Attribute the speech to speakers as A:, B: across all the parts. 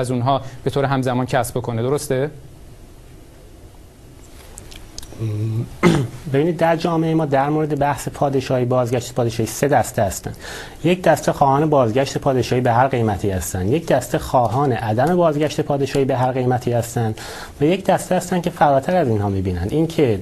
A: از اونها به طور همزمان کسب بکنه. درسته؟
B: ببینید در جامعه ما در مورد بحث پادشاهی، بازگشت پادشاهی سه دسته هستن. یک دسته خواهان بازگشت پادشاهی به هر قیمتی هستن، یک دسته خواهان عدم بازگشت پادشاهی به هر قیمتی هستن و یک دسته هستن که فراتر از اینها میبینن این که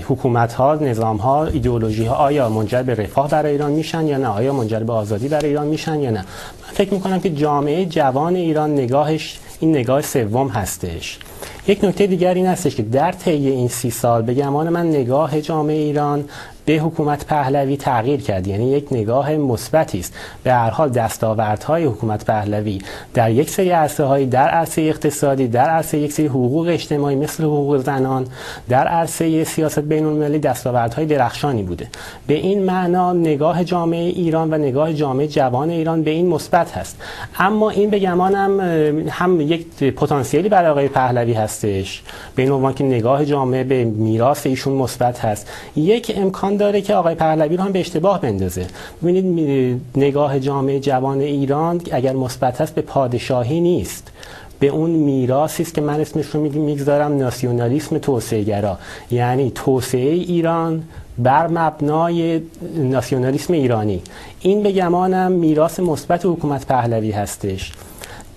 B: حکومت ها، نظام ها، ایدئولوژی ها آیا منجر به رفاه برای ایران میشن یا نه، آیا منجر به آزادی برای ایران میشن یا نه. من فکر میکنم که جامعه جوان ایران نگاهش این نگاه سوم هستش. یک نکته دیگر این هستش که در طی این 30 سال به گمان من نگاه جامعه ایران به حکومت پهلوی تغییر کرد، یعنی یک نگاه مثبتی است. به هر حال دستاوردهای حکومت پهلوی در یک سری عرصه‌های، در عرصه اقتصادی، در عرصه یک سری حقوق اجتماعی مثل حقوق زنان، در عرصه سیاست بین‌المللی دستاوردهای درخشانی بوده. به این معنا نگاه جامعه ایران و نگاه جامعه جوان ایران به این مثبت هست. اما این به گمانم هم یک پتانسیلی برای آقای پهلوی هستش، به این عنوان که نگاه جامعه به میراث ایشون مثبت هست. یک امکان داره که آقای پهلوی رو هم به اشتباه بندازه. ببینید نگاه جامعه جوان ایران اگر مثبت است به پادشاهی نیست، به اون میراثی است که من اسمش رو میگذارم ناسیونالیسم توسعه‌گرا، یعنی توسعه ایران بر مبنای ناسیونالیسم ایرانی. این به گمانم میراث مثبت حکومت پهلوی هستش.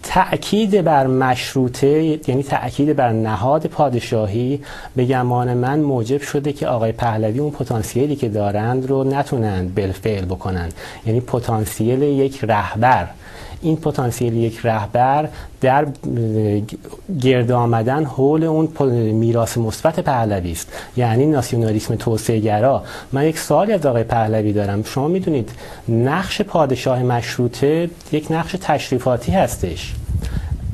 B: تأکید بر مشروطه، یعنی تأکید بر نهاد پادشاهی، به گمان من موجب شده که آقای پهلوی اون پتانسیلی که دارند رو نتونند بالفعل بکنند. یعنی پتانسیل یک رهبر، این پتانسیل یک رهبر در گرد آمدن حول اون میراث مثبت پهلوی است، یعنی ناسیونالیسم توسعه‌گرا. من یک سوالی از آقای پهلوی دارم. شما میدونید نقش پادشاه مشروطه یک نقش تشریفاتی هستش.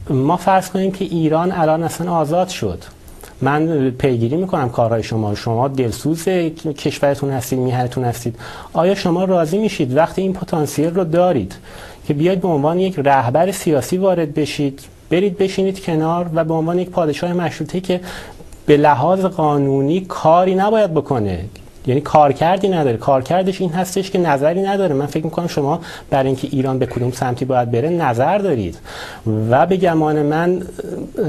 B: ما فرض کنیم که ایران الان اصلا آزاد شد. من پیگیری میکنم کارهای شما دلسوز کشورتون هستید، میهنتون هستید. آیا شما راضی میشید وقتی این پتانسیل رو دارید که بیاید به عنوان یک رهبر سیاسی وارد بشید، برید بشینید کنار و به عنوان یک پادشاه مشروطه که به لحاظ قانونی کاری نباید بکنه، یعنی کارکردی نداره، کارکردش این هستش که نظری نداره. من فکر میکنم شما برای اینکه ایران به کدوم سمتی باید بره نظر دارید و به گمان من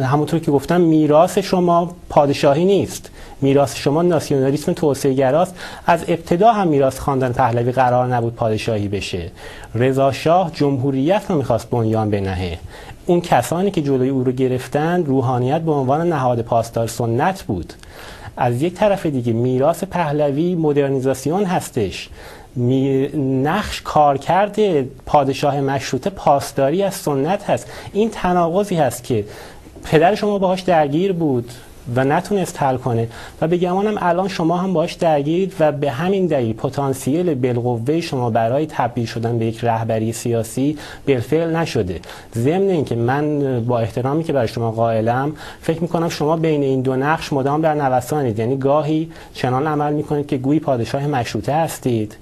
B: همونطور که گفتم میراث شما پادشاهی نیست، میراث شما ناسیونالیسم توسعه‌گراست. از ابتدا هم میراث خاندان پهلوی قرار نبود پادشاهی بشه. رضا شاه جمهوریت رو میخواست بنیان بنهه. اون کسانی که جلوی او رو گرفتن روحانیت به عنوان نهاد پاسدار سنت بود. از یک طرف دیگه میراث پهلوی مدرنیزاسیون هستش. نقش کارکرد پادشاه مشروطه پاسداری از سنت هست. این تناقضی هست که پدر شما باهاش درگیر بود و نتونست حل کنه و به گمانم الان شما هم باهاش درگیرید و به همین دلیل پتانسیل بالقوه شما برای تبدیل شدن به یک رهبری سیاسی بالفعل نشده. ضمن اینکه من با احترامی که برای شما قائلم فکر میکنم شما بین این دو نقش مدام در نوسانید، یعنی گاهی چنان عمل میکنید که گویی پادشاه مشروطه هستید،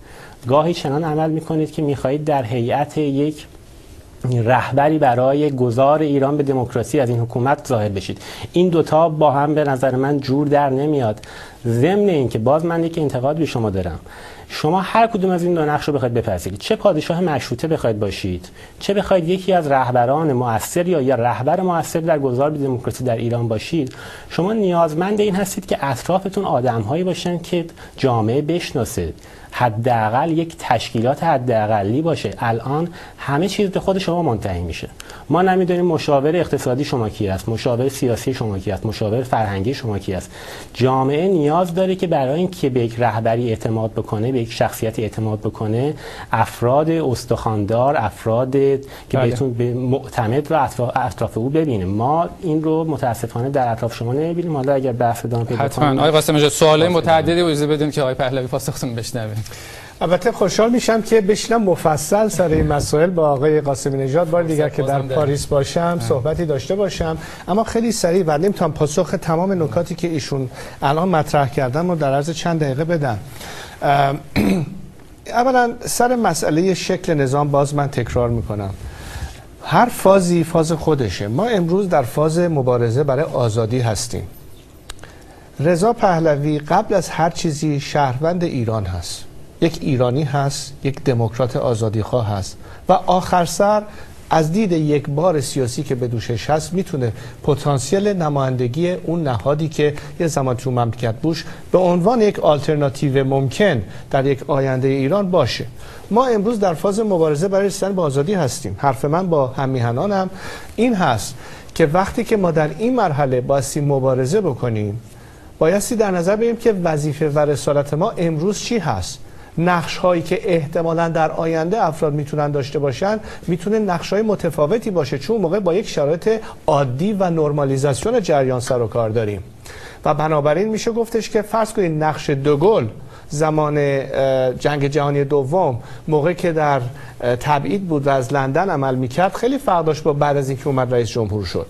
B: گاهی چنان عمل میکنید که میخواهید در هیئت یک رهبری برای گذار ایران به دموکراسی از این حکومت ظاهر بشید. این دوتا با هم به نظر من جور در نمیاد. ضمن این که باز من یک انتقاد به شما دارم، شما هر کدوم از این دو نقش رو بخواید بپذیرید، چه پادشاه مشروطه بخواید باشید، چه بخواید یکی از رهبران مؤثر یا رهبر مؤثر در گذار به دموکراسی در ایران باشید، شما نیازمند این هستید که اطرافتون آدم‌هایی باشن که جامعه بشناسه، حداقل یک تشکیلات حداقلی باشه. الان همه چیز به خود شما منتهی میشه. ما نمیدونیم مشاور اقتصادی شما کی است، مشاور سیاسی شما کی است، مشاور فرهنگی شما کی است. جامعه نیاز داره که برای اینکه به یک رهبری اعتماد بکنه، به یک شخصیت اعتماد بکنه، افراد استخواندار، افراد که بهتون به معتمد رو اطراف او ببینه. ما این رو متاسفانه در اطراف شما نمیبینیم. حالا اگر بحث ادامه پیدا کنه
A: حتما آقای قاسمی نژاد سوال متعددی اجازه بدین که آقای پهلوی پاسختون بشنوه.
C: البته خوشحال میشم که بشینم مفصل سر این مسائل با آقای قاسمی نژاد بار دیگر که در پاریس باشم صحبتی داشته باشم، اما خیلی سریع و نمیتونم پاسخ تمام نکاتی که ایشون الان مطرح کردن رو در عرض چند دقیقه بدم. اولا سر مسئله شکل نظام باز من تکرار میکنم، هر فازی فاز خودشه. ما امروز در فاز مبارزه برای آزادی هستیم. رضا پهلوی قبل از هر چیزی شهروند ایران هست، یک ایرانی هست، یک دموکرات آزادیخواه هست و آخر سر از دید یک بار سیاسی که به دوشش هست میتونه پتانسیل نمایندگی اون نهادی که یه زمان تو مملکت بوش به عنوان یک آلترناتیو ممکن در یک آینده ایران باشه. ما امروز در فاز مبارزه برای رسیدن به آزادی هستیم. حرف من با هم‌میهنانم این هست که وقتی که ما در این مرحله بایستی مبارزه بکنیم، بایستی در نظر بگیریم که وظیفه و رسالت ما امروز چی هست. نقش هایی که احتمالاً در آینده افراد میتونن داشته باشن میتونه نقش های متفاوتی باشه، چون موقع با یک شرایط عادی و نرمالیزاسیون جریان سر و کار داریم و بنابراین میشه گفتش که فرض کنید نقش دوگل زمان جنگ جهانی دوم موقع که در تبعید بود و از لندن عمل میکرد خیلی فرق داشت با بعد از اینکه اومد رئیس جمهور شد.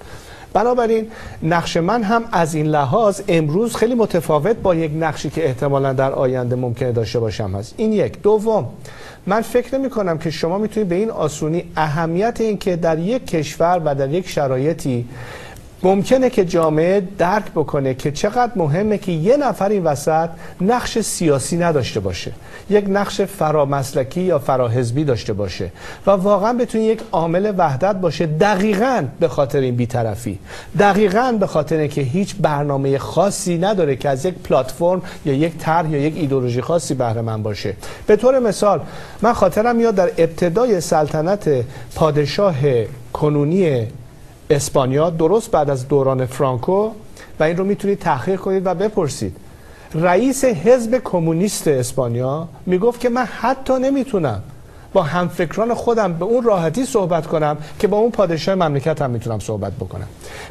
C: بنابراین نقش من هم از این لحاظ امروز خیلی متفاوت با یک نقشی که احتمالاً در آینده ممکنه داشته باشم هست. این یک. دوم، من فکر نمی کنم که شما میتونید به این آسونی اهمیت این که در یک کشور و در یک شرایطی ممکنه که جامعه درک بکنه که چقدر مهمه که یه نفر این وسط نقش سیاسی نداشته باشه، یک نقش فرامسلکی یا فراحزبی داشته باشه و واقعا بتونه یک عامل وحدت باشه، دقیقاً به خاطر این بی‌طرفی، دقیقاً به خاطر که هیچ برنامه خاصی نداره که از یک پلتفرم یا یک طرح یا یک ایدئولوژی خاصی بهره مند باشه. به طور مثال من خاطرم میاد در ابتدای سلطنت پادشاه کنونی اسپانیا درست بعد از دوران فرانکو، و این رو میتونید تحقیق کنید و بپرسید، رئیس حزب کمونیست اسپانیا میگفت که من حتی نمیتونم با همفکران خودم به اون راحتی صحبت کنم که با اون پادشاه مملکت هم میتونم صحبت بکنم.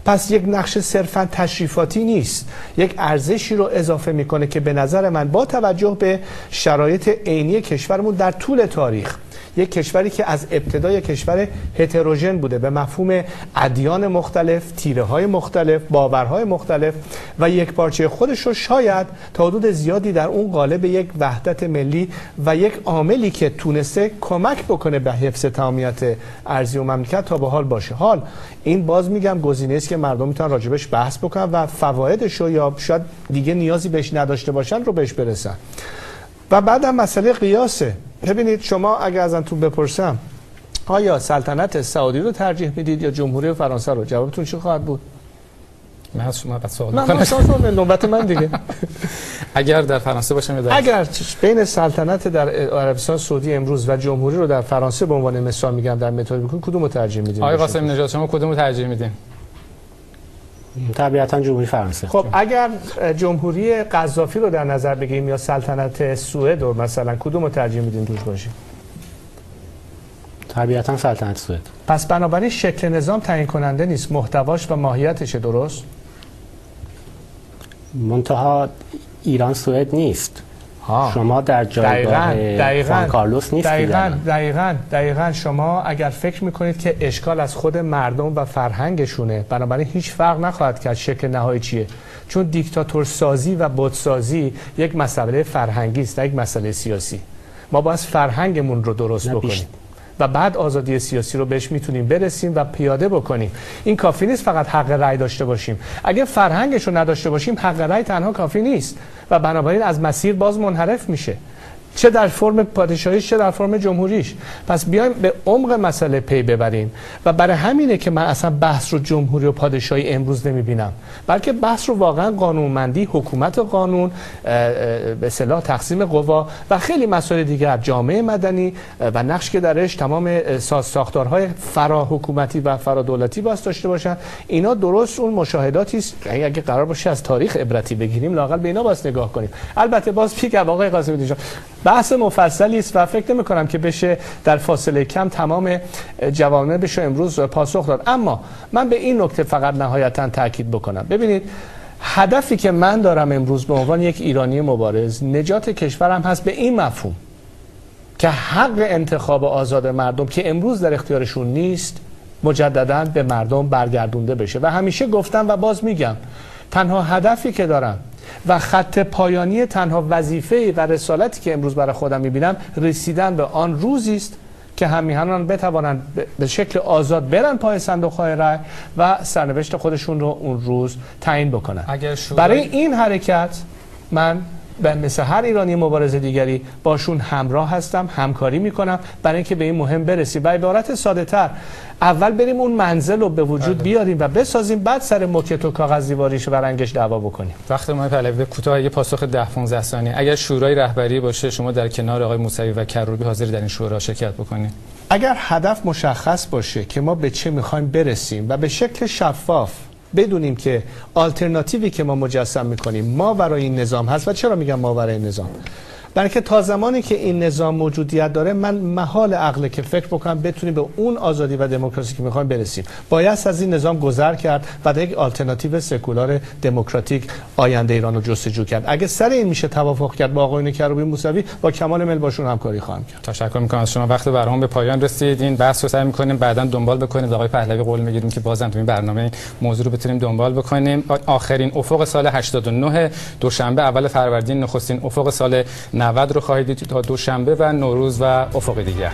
C: پس یک نقش صرفا تشریفاتی نیست، یک ارزشی رو اضافه میکنه که به نظر من با توجه به شرایط عینی کشورمون در طول تاریخ، یک کشوری که از ابتدای کشور هتروژن بوده به مفهوم ادیان مختلف، تیره‌های مختلف، باورهای مختلف و یک پارچه خودش رو شاید تا حدود زیادی در اون قالب یک وحدت ملی و یک عاملی که تونسته کمک بکنه به حفظ تمامیت ارضی و مملکت تا به حال باشه. حال این باز میگم گزینه‌ای است که مردم میتونن راجبش بحث بکنن و فوایدش رو یا شاید دیگه نیازی بهش نداشته باشن رو بهش برسن. و بعدم مسئله قیاسه. ببینید شما اگر ازتون بپرسم آیا سلطنت سعودی رو ترجیح میدید یا جمهوری فرانسه رو، جوابتون چی خواهد بود؟
A: من از شما بعد سوال
C: می‌کنم. من نوبت من دیگه.
A: اگر در فرانسه باشم یا در
C: اگر بین سلطنت در عربستان سعودی امروز و جمهوری رو در فرانسه به عنوان مثال میگم در متد بکنید، کدوم رو ترجیح میدید؟
A: آقای قاسمی نژاد شما کدوم رو ترجیح میدین؟
B: طبیعتاً جمهوری فرانسه.
C: خب اگر جمهوری قذافی رو در نظر بگیریم یا سلطنت سوئد رو مثلا، کدوم رو ترجیح میدین توش باشه؟
B: طبیعتاً سلطنت سوئد.
C: پس بنابراین شکل نظام تعیین کننده نیست، محتواش و ماهیتش، درست؟
B: منتها ایران سوئد نیست. شما در جایگاه خوان کارلوس نیستید.
C: دقیقاً شما اگر فکر میکنید که اشکال از خود مردم و فرهنگشونه، بنابراین هیچ فرق نخواهد کرد شکل نهایی چیه، چون دیکتاتور سازی و بت سازی یک مسئله فرهنگی است، یک مسئله سیاسی. ما باید فرهنگمون رو درست بکنیم و بعد آزادی سیاسی رو بهش میتونیم برسیم و پیاده بکنیم. این کافی نیست فقط حق رأی داشته باشیم. اگه فرهنگش رو نداشته باشیم حق رأی تنها کافی نیست و بنابراین از مسیر باز منحرف میشه، چه در فرم پادشاهیش چه در فرم جمهوریش. پس بیایم به عمق مسئله پی ببریم و برای همینه که من اصلا بحث رو جمهوری و پادشاهی امروز نمیبینم، بلکه بحث رو واقعا قانونمندی، حکومت قانون، به اصطلاح تقسیم قوا و خیلی مسائل دیگر، جامعه مدنی و نقش که درش تمام ساختارهای فرا حکومتی و فرا دولتی باید داشته باشن. اینا درست اون مشاهداتی است اگه قرار باشه از تاریخ عبرتی بگیریم لااقل به اینا باید نگاه کنیم. البته باز میگم آقای قاسمی نژاد بحث مفصلی است و فکر نمی‌کنم که بشه در فاصله کم تمام جوانبش رو امروز پاسخ داد، اما من به این نکته فقط نهایتاً تاکید بکنم. ببینید هدفی که من دارم امروز به عنوان یک ایرانی مبارز نجات کشورم هست به این مفهوم که حق انتخاب آزاد مردم که امروز در اختیارشون نیست مجدداً به مردم برگردونده بشه. و همیشه گفتم و باز میگم تنها هدفی که دارم و خط پایانی تنها وظیفه و رسالتی که امروز برای خودم میبینم رسیدن به آن روزی است که هم‌میهنان بتوانند به شکل آزاد برن پای صندوق‌های رای و سرنوشت خودشون رو اون روز تعیین بکنن. برای این حرکت من مثل هر ایرانی مبارز دیگری باشون همراه هستم، همکاری میکنم برای اینکه به این مهم برسیم. و عبارت ساده تر، اول بریم اون منزل رو به وجود بیاریم و بسازیم، بعد سر موکت و کاغذ دیواریش و رنگش دعوا بکنیم.
A: وقت ما پهلوی کوتاه یه پاسخ 10-15 ثانیه. اگر شورای رهبری باشه شما در کنار آقای موسوی و کروبی حاضری در این شورا شرکت بکنید؟
C: اگر هدف مشخص باشه که ما به چه میخوایم برسیم و به شکل شفاف بدونیم که آلترناتیوی که ما مجسم میکنیم ماورای این نظام هست. و چرا میگم ماورای نظام؟ برای که تا زمانی که این نظام موجودیت داره من محال عقله که فکر بکنم بتونیم به اون آزادی و دموکراسی که میخوایم برسیم. باید از این نظام گذر کرد و یک آلترناتیو سکولار دموکراتیک آینده ایران رو جستجو کرد. اگه سر این میشه توافق کرد با آقایون کروبی موسوی، با کمال میل باشون همکاری خواهم کرد.
A: تشکر میکنم از شما. وقت برنامه به پایان رسید. این بحث رو سعی میکنیم بعداً دنبال بکنیم. آقای پهلوی قول میگیریم که بازم تو این برنامه موضوع رو بتونیم دنبال بکنیم. آخرین افق سال 89 دوشنبه اول فروردین، نخستین افق سال 90 رو خواهید دید تا دوشنبه و نوروز و افق دیگر.